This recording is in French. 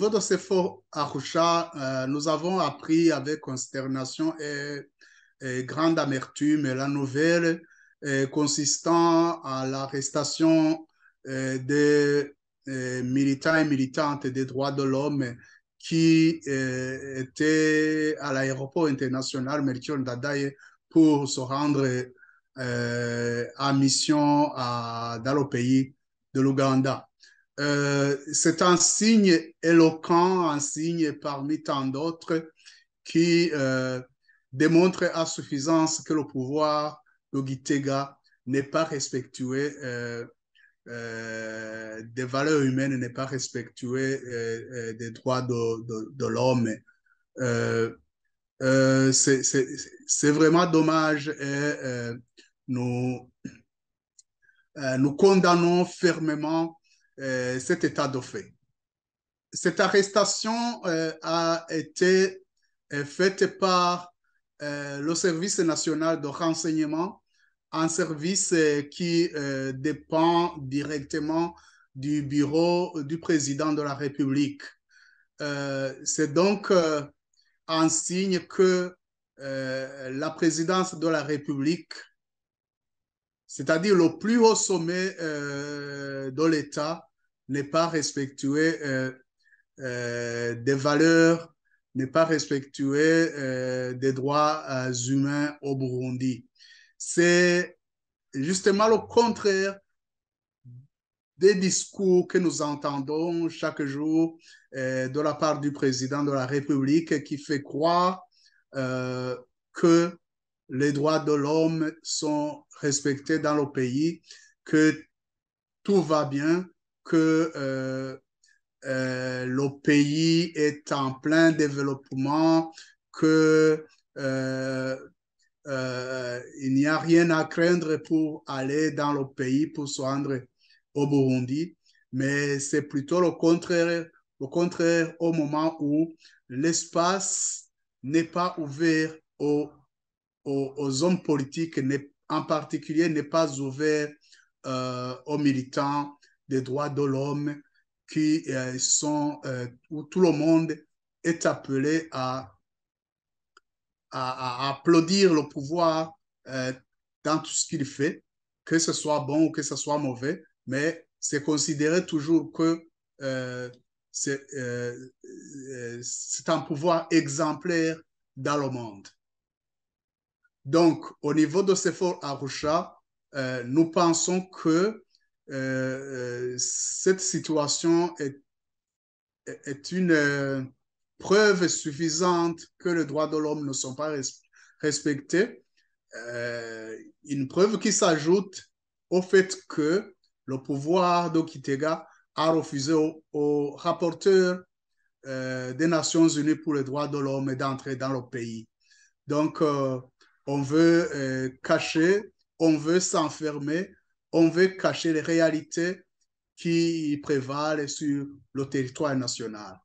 niveau de ce fort Arusha, nous avons appris avec consternation et grande amertume la nouvelle consistant à l'arrestation des militants et militantes des droits de l'homme qui étaient à l'aéroport international Melchior Ndadaye pour se rendre en mission dans le pays de l'Ouganda. C'est un signe éloquent, un signe parmi tant d'autres qui démontre à suffisance que le pouvoir de Gitega n'est pas respectueux des valeurs humaines, n'est pas respectueux des droits de l'homme. C'est vraiment dommage et nous, nous condamnons fermement cet état de fait. Cette arrestation a été faite par le service national de renseignement, un service qui dépend directement du bureau du président de la République. C'est donc un signe que la présidence de la République, c'est-à-dire le plus haut sommet de l'État, n'est pas respectueux des valeurs, n'est pas respectueux des droits humains au Burundi. C'est justement le contraire des discours que nous entendons chaque jour de la part du président de la République qui fait croire que les droits de l'homme sont respectés dans le pays, que tout va bien, que le pays est en plein développement, que il n'y a rien à craindre pour aller dans le pays, pour se rendre au Burundi, mais c'est plutôt le contraire au moment où l'espace n'est pas ouvert aux hommes politiques, en particulier n'est pas ouvert aux militants des droits de l'homme qui où tout le monde est appelé à applaudir le pouvoir dans tout ce qu'il fait, que ce soit bon ou que ce soit mauvais, mais c'est considéré toujours que c'est un pouvoir exemplaire dans le monde. Donc, au niveau de ce fort Arusha, nous pensons que cette situation est une preuve suffisante que les droits de l'homme ne sont pas respectés. Une preuve qui s'ajoute au fait que le pouvoir d'Okitega a refusé au rapporteur des Nations Unies pour les droits de l'homme d'entrer dans le pays. Donc, on veut cacher, on veut s'enfermer, on veut cacher les réalités qui prévalent sur le territoire national.